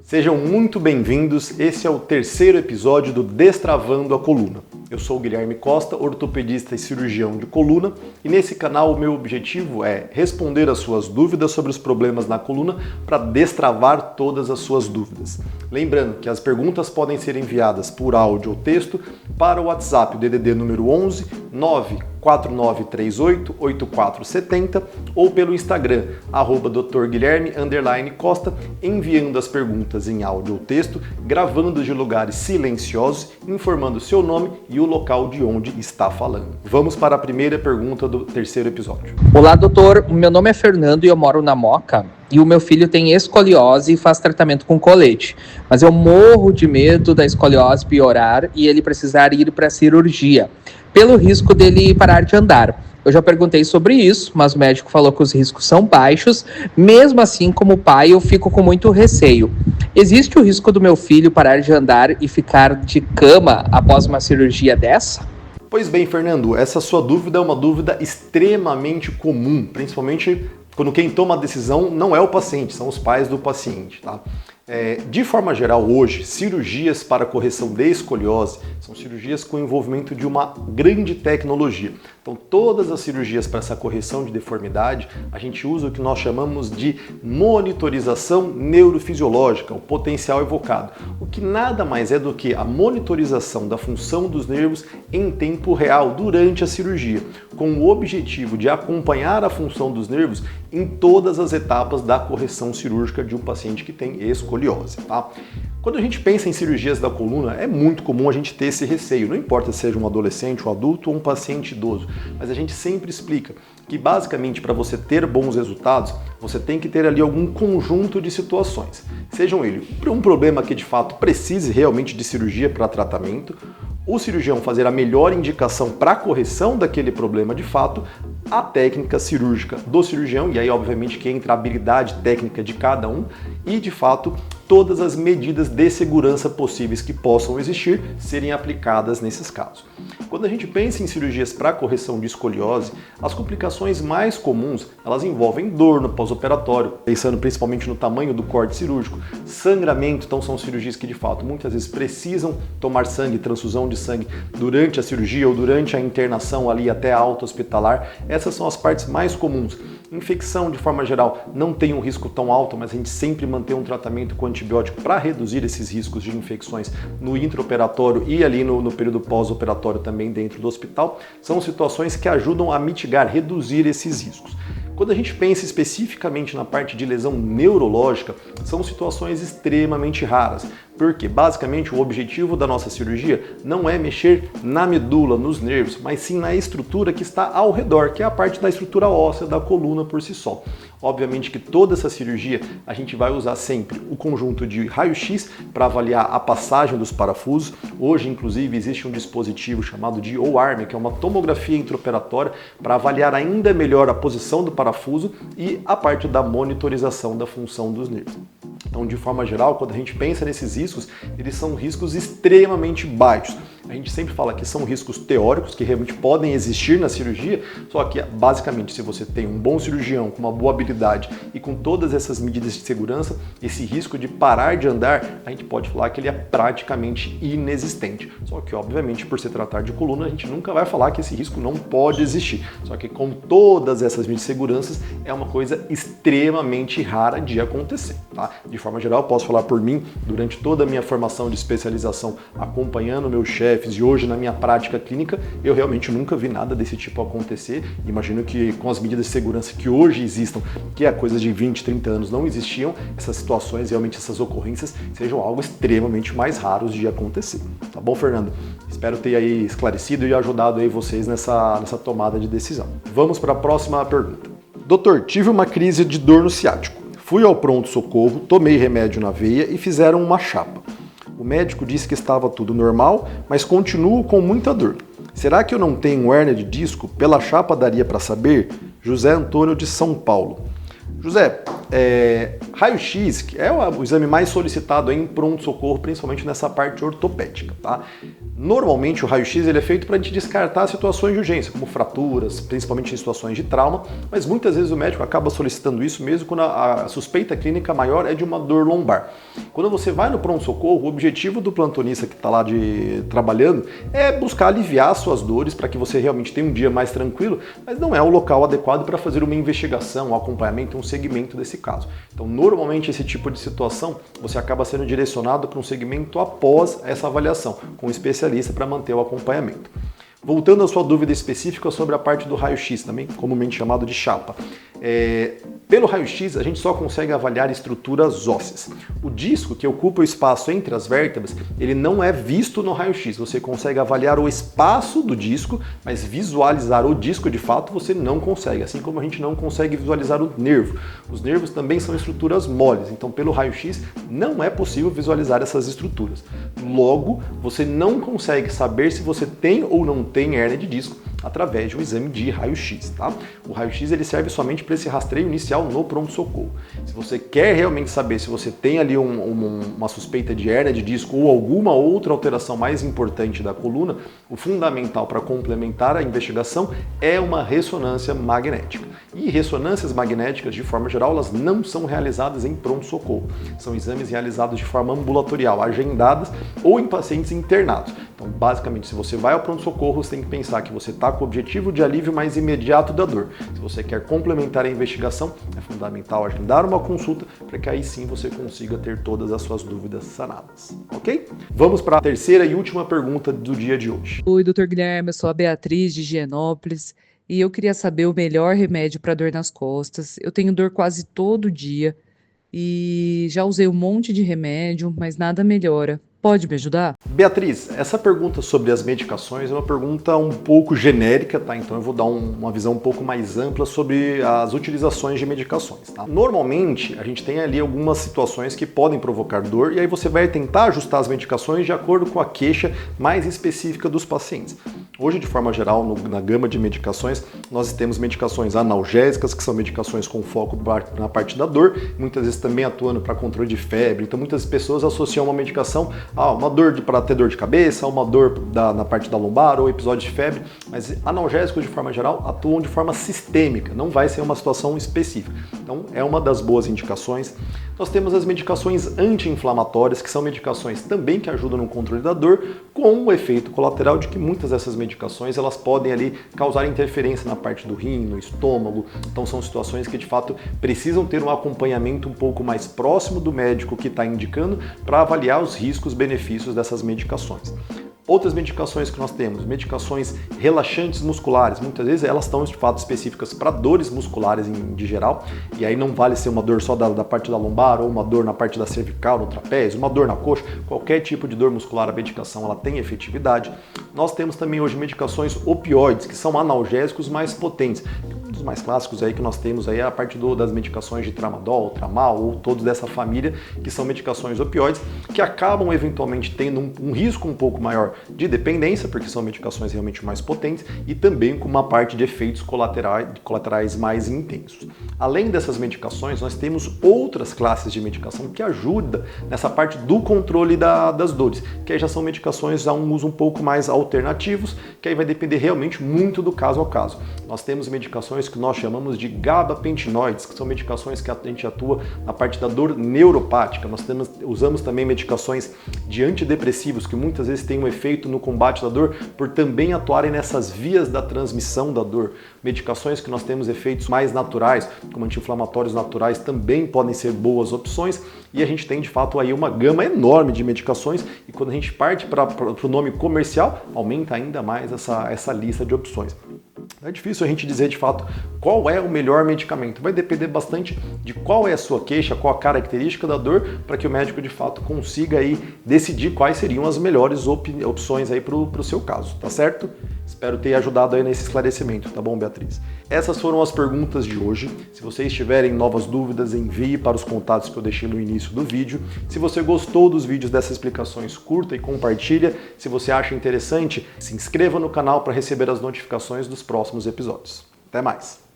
Sejam muito bem-vindos, esse é o terceiro episódio do Destravando a Coluna. Eu sou o Guilherme Costa, ortopedista e cirurgião de coluna, e nesse canal o meu objetivo é responder às suas dúvidas sobre os problemas na coluna para destravar todas as suas dúvidas. Lembrando que as perguntas podem ser enviadas por áudio ou texto para o WhatsApp, o DDD número 11 949388470 ou pelo Instagram, @drguilherme_costa, enviando as perguntas em áudio ou texto, gravando de lugares silenciosos, informando seu nome e o local de onde está falando. Vamos para a primeira pergunta do terceiro episódio. Olá, doutor. Meu nome é Fernando e eu moro na Moca. E o meu filho tem escoliose e faz tratamento com colete. Mas eu morro de medo da escoliose piorar e ele precisar ir para a cirurgia, pelo risco dele parar de andar. Eu já perguntei sobre isso, mas o médico falou que os riscos são baixos. Mesmo assim, como pai, eu fico com muito receio. Existe o risco do meu filho parar de andar e ficar de cama após uma cirurgia dessa? Pois bem, Fernando, essa sua dúvida é uma dúvida extremamente comum, principalmente quando quem toma a decisão não é o paciente, são os pais do paciente, tá? De forma geral, hoje, cirurgias para correção de escoliose são cirurgias com envolvimento de uma grande tecnologia. Então, todas as cirurgias para essa correção de deformidade, a gente usa o que nós chamamos de monitorização neurofisiológica, o potencial evocado, o que nada mais é do que a monitorização da função dos nervos em tempo real durante a cirurgia, com o objetivo de acompanhar a função dos nervos em todas as etapas da correção cirúrgica de um paciente que tem escoliose, tá? Quando a gente pensa em cirurgias da coluna, é muito comum a gente ter esse receio, não importa se seja um adolescente, um adulto ou um paciente idoso, mas a gente sempre explica que basicamente para você ter bons resultados, você tem que ter ali algum conjunto de situações. Sejam eles um problema que de fato precise realmente de cirurgia para tratamento, o cirurgião fazer a melhor indicação para a correção daquele problema de fato, a técnica cirúrgica do cirurgião, e aí obviamente que entra a habilidade técnica de cada um, e de fato todas as medidas de segurança possíveis que possam existir serem aplicadas nesses casos. Quando a gente pensa em cirurgias para correção de escoliose, as complicações mais comuns, elas envolvem dor no pós-operatório, pensando principalmente no tamanho do corte cirúrgico, sangramento, então são cirurgias que de fato muitas vezes precisam tomar sangue, transfusão de sangue durante a cirurgia ou durante a internação ali até a alta hospitalar. Essas são as partes mais comuns. Infecção, de forma geral, não tem um risco tão alto, mas a gente sempre mantém um tratamento com antibiótico para reduzir esses riscos de infecções no intraoperatório e ali no período pós-operatório também dentro do hospital. São situações que ajudam a mitigar, reduzir esses riscos. Quando a gente pensa especificamente na parte de lesão neurológica, são situações extremamente raras, porque basicamente o objetivo da nossa cirurgia não é mexer na medula, nos nervos, mas sim na estrutura que está ao redor, que é a parte da estrutura óssea da coluna por si só. Obviamente que toda essa cirurgia a gente vai usar sempre o conjunto de raio-x para avaliar a passagem dos parafusos. Hoje, inclusive, existe um dispositivo chamado de O-arm, que é uma tomografia intraoperatória para avaliar ainda melhor a posição do parafuso e a parte da monitorização da função dos nervos. Então, de forma geral, quando a gente pensa nesses riscos, eles são riscos extremamente baixos. A gente sempre fala que são riscos teóricos, que realmente podem existir na cirurgia, só que basicamente se você tem um bom cirurgião, com uma boa habilidade e com todas essas medidas de segurança, esse risco de parar de andar, a gente pode falar que ele é praticamente inexistente. Só que obviamente por se tratar de coluna, a gente nunca vai falar que esse risco não pode existir. Só que com todas essas medidas de segurança, é uma coisa extremamente rara de acontecer, tá? De forma geral, posso falar por mim, durante toda a minha formação de especialização, acompanhando meus chefes e hoje na minha prática clínica, eu realmente nunca vi nada desse tipo acontecer. Imagino que com as medidas de segurança que hoje existam, que é coisa de 20, 30 anos não existiam, essas situações, realmente essas ocorrências, sejam algo extremamente mais raros de acontecer. Tá bom, Fernando? Espero ter aí esclarecido e ajudado aí vocês nessa tomada de decisão. Vamos para a próxima pergunta. Doutor, tive uma crise de dor no ciático. Fui ao pronto-socorro, tomei remédio na veia e fizeram uma chapa. O médico disse que estava tudo normal, mas continuo com muita dor. Será que eu não tenho hérnia de disco? Pela chapa daria para saber? José Antônio de São Paulo. José, Raio-X, que é o exame mais solicitado em pronto-socorro, principalmente nessa parte ortopédica, tá? Normalmente o raio-X ele é feito para a gente descartar situações de urgência, como fraturas, principalmente em situações de trauma, mas muitas vezes o médico acaba solicitando isso mesmo quando a suspeita clínica maior é de uma dor lombar. Quando você vai no pronto-socorro, o objetivo do plantonista que está lá trabalhando é buscar aliviar suas dores para que você realmente tenha um dia mais tranquilo, mas não é o local adequado para fazer uma investigação, um acompanhamento, um segmento desse caso. Então, normalmente, esse tipo de situação, você acaba sendo direcionado para um segmento após essa avaliação, com um especialista para manter o acompanhamento. Voltando à sua dúvida específica sobre a parte do raio-X, também comumente chamado de chapa. Pelo raio-X, a gente só consegue avaliar estruturas ósseas. O disco, que ocupa o espaço entre as vértebras, ele não é visto no raio-X. Você consegue avaliar o espaço do disco, mas visualizar o disco de fato você não consegue, assim como a gente não consegue visualizar o nervo. Os nervos também são estruturas moles, então pelo raio-X não é possível visualizar essas estruturas. Logo, você não consegue saber se você tem ou não tem hérnia de disco através de um exame de raio-X, tá? O raio-X ele serve somente para esse rastreio inicial no pronto-socorro. Se você quer realmente saber se você tem ali uma suspeita de hérnia de disco ou alguma outra alteração mais importante da coluna, o fundamental para complementar a investigação é uma ressonância magnética. E ressonâncias magnéticas, de forma geral, elas não são realizadas em pronto-socorro. São exames realizados de forma ambulatorial, agendadas ou em pacientes internados. Então, basicamente, se você vai ao pronto-socorro, você tem que pensar que você está com o objetivo de alívio mais imediato da dor. Se você quer complementar a investigação, é fundamental agendar uma consulta para que aí sim você consiga ter todas as suas dúvidas sanadas, ok? Vamos para a terceira e última pergunta do dia de hoje. Oi, doutor Guilherme, eu sou a Beatriz de Higienópolis e eu queria saber o melhor remédio para dor nas costas. Eu tenho dor quase todo dia e já usei um monte de remédio, mas nada melhora. Pode me ajudar? Beatriz, essa pergunta sobre as medicações é uma pergunta um pouco genérica, tá? Então eu vou dar uma visão um pouco mais ampla sobre as utilizações de medicações, tá? Normalmente, a gente tem ali algumas situações que podem provocar dor e aí você vai tentar ajustar as medicações de acordo com a queixa mais específica dos pacientes. Hoje, de forma geral, na gama de medicações, nós temos medicações analgésicas, que são medicações com foco na parte da dor, muitas vezes também atuando para controle de febre. Então, muitas pessoas associam uma medicação a uma dor para ter dor de cabeça, uma dor na parte da lombar ou episódio de febre, mas analgésicos, de forma geral, atuam de forma sistêmica, não vai ser uma situação específica. Então, é uma das boas indicações. Nós temos as medicações anti-inflamatórias, que são medicações também que ajudam no controle da dor, com o efeito colateral de que muitas dessas medicações elas podem ali causar interferência na parte do rim, no estômago. Então são situações que de fato precisam ter um acompanhamento um pouco mais próximo do médico que está indicando para avaliar os riscos, benefícios dessas medicações. Outras medicações que nós temos, medicações relaxantes musculares, muitas vezes elas estão de fato específicas para dores musculares de geral, e aí não vale ser uma dor só da parte da lombar ou uma dor na parte da cervical, no trapézio, uma dor na coxa, qualquer tipo de dor muscular, a medicação ela tem efetividade. Nós temos também hoje medicações opioides, que são analgésicos mais potentes. Um dos mais clássicos aí que nós temos aí é a parte das medicações de tramadol, tramal ou todos dessa família, que são medicações opioides, que acabam eventualmente tendo um risco um pouco maior de dependência, porque são medicações realmente mais potentes e também com uma parte de efeitos colaterais mais intensos. Além dessas medicações, nós temos outras classes de medicação que ajudam nessa parte do controle das dores, que aí já são medicações a um uso um pouco mais alternativos, que aí vai depender realmente muito do caso ao caso. Nós temos medicações que nós chamamos de gabapentinoides, que são medicações que a gente atua na parte da dor neuropática. Nós usamos também medicações de antidepressivos, que muitas vezes têm um efeito no combate da dor por também atuarem nessas vias da transmissão da dor. Medicações que nós temos efeitos mais naturais, como anti-inflamatórios naturais, também podem ser boas opções e a gente tem de fato aí uma gama enorme de medicações e quando a gente parte para o nome comercial, aumenta ainda mais essa lista de opções. É difícil a gente dizer de fato qual é o melhor medicamento. Vai depender bastante de qual é a sua queixa, qual a característica da dor, para que o médico de fato consiga aí decidir quais seriam as melhores opções aí para o seu caso, tá certo? Espero ter ajudado aí nesse esclarecimento, tá bom, Beatriz? Essas foram as perguntas de hoje. Se vocês tiverem novas dúvidas, envie para os contatos que eu deixei no início do vídeo. Se você gostou dos vídeos dessas explicações, curta e compartilha. Se você acha interessante, se inscreva no canal para receber as notificações dos próximos episódios. Até mais!